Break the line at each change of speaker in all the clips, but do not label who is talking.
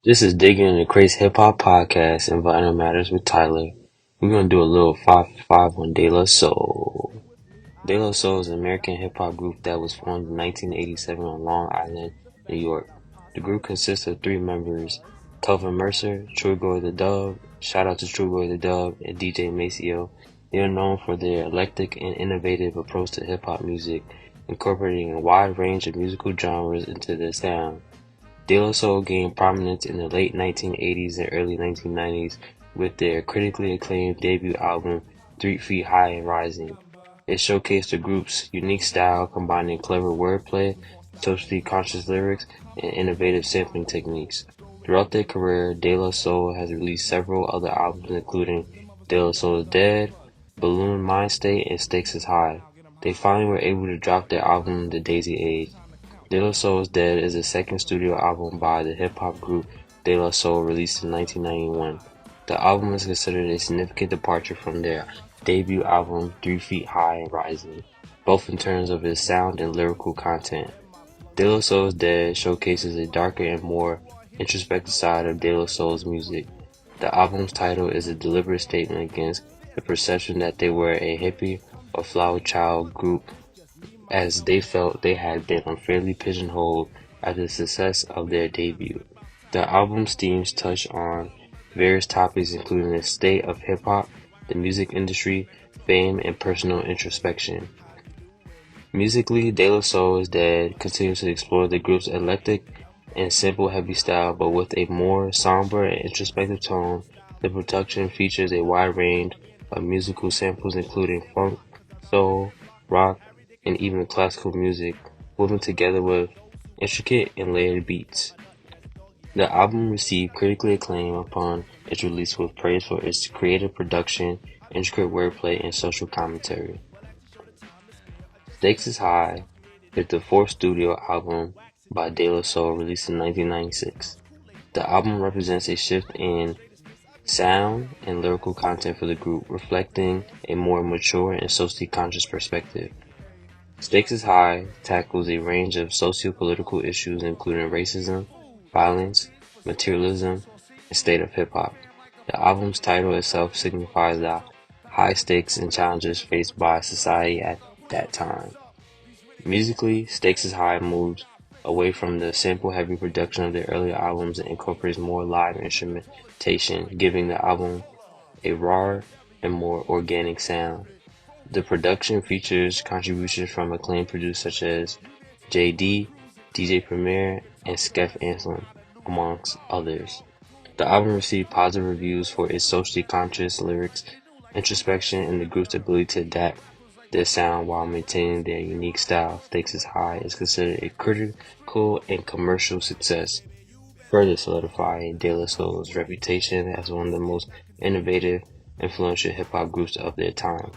This is Digging in the Crates Hip Hop Podcast and Vinyl Matters with Tyler. We're gonna do a little 5 for 5 on De La Soul. De La Soul is an American hip hop group that was formed in 1987 on Long Island, New York. The group consists of three members: Telvin Mercer, Trugoy the Dub, shout out to Trugoy the Dub, and DJ Maceo. They are known for their eclectic and innovative approach to hip hop music, incorporating a wide range of musical genres into their sound. De La Soul gained prominence in the late 1980s and early 1990s with their critically acclaimed debut album 3 Feet High and Rising. It showcased the group's unique style, combining clever wordplay, socially conscious lyrics, and innovative sampling techniques. Throughout their career, De La Soul has released several other albums including De La Soul is Dead, Balloon Mind State, and Stakes is High. They finally were able to drop their album The Daisy Age. De La Soul is Dead is the second studio album by the hip-hop group De La Soul, released in 1991. The album is considered a significant departure from their debut album 3 Feet High and Rising, both in terms of its sound and lyrical content. De La Soul is Dead showcases a darker and more introspective side of De La Soul's music. The album's title is a deliberate statement against the perception that they were a hippie or flower child group, as they felt they had been unfairly pigeonholed after the success of their debut. The album's themes touch on various topics including the state of hip-hop, the music industry, fame, and personal introspection. Musically, De La Soul is Dead continues to explore the group's eclectic and simple heavy style, but with a more somber and introspective tone. The production features a wide range of musical samples including funk, soul, rock, and even classical music, woven together with intricate and layered beats. The album received critically acclaim upon its release, with praise for its creative production, intricate wordplay, and social commentary. Stakes is High is the fourth studio album by De La Soul, released in 1996. The album represents a shift in sound and lyrical content for the group, reflecting a more mature and socially conscious perspective. Stakes is High tackles a range of socio-political issues including racism, violence, materialism, and state of hip-hop. The album's title itself signifies the high stakes and challenges faced by society at that time. Musically, Stakes is High moves away from the sample-heavy production of their earlier albums and incorporates more live instrumentation, giving the album a rawer and more organic sound. The production features contributions from acclaimed producers such as J.D., DJ Premier, and Skeff Anselm, amongst others. The album received positive reviews for its socially conscious lyrics, introspection, and the group's ability to adapt their sound while maintaining their unique style. Stakes is High is considered a critical and commercial success, further solidifying De La Soul's reputation as one of the most innovative, influential hip-hop groups of their time.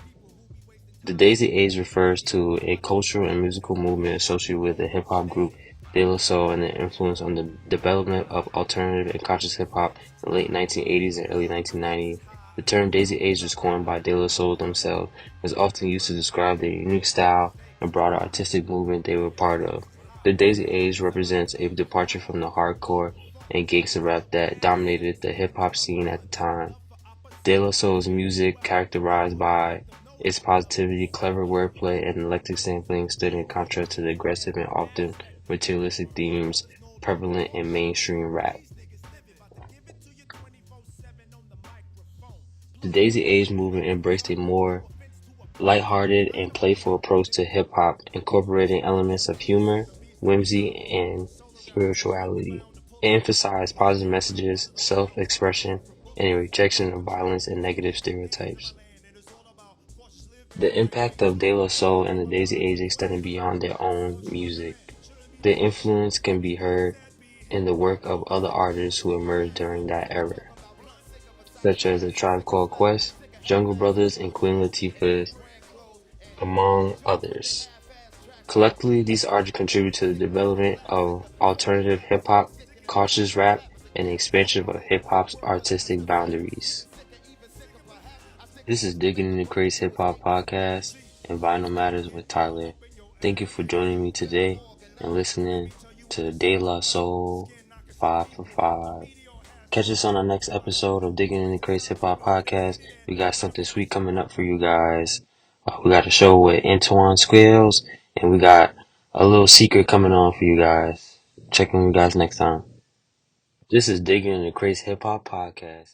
The Daisy Age refers to a cultural and musical movement associated with the hip-hop group De La Soul and their influence on the development of alternative and conscious hip-hop in the late 1980s and early 1990s. The term Daisy Age was coined by De La Soul themselves and is often used to describe their unique style and broader artistic movement they were part of. The Daisy Age represents a departure from the hardcore and gangsta rap that dominated the hip-hop scene at the time. De La Soul's music, characterized by its positivity, clever wordplay, and eclectic sampling, stood in contrast to the aggressive and often materialistic themes prevalent in mainstream rap. The Daisy Age movement embraced a more lighthearted and playful approach to hip-hop, incorporating elements of humor, whimsy, and spirituality. It emphasized positive messages, self-expression, and a rejection of violence and negative stereotypes. The impact of De La Soul and the Daisy Age extended beyond their own music. Their influence can be heard in the work of other artists who emerged during that era, such as A Tribe Called Quest, Jungle Brothers, and Queen Latifah, among others. Collectively, these artists contribute to the development of alternative hip-hop, conscious rap, and the expansion of hip-hop's artistic boundaries. This is Digging in the Crates Hip Hop Podcast and Vinyl Matters with Tyler. Thank you for joining me today and listening to De La Soul 5 for 5. Catch us on our next episode of Digging in the Crates Hip Hop Podcast. We got something sweet coming up for you guys. We got a show with Antoine Squills, and we got a little secret coming on for you guys. Check in with you guys next time. This is Digging in the Crates Hip Hop Podcast.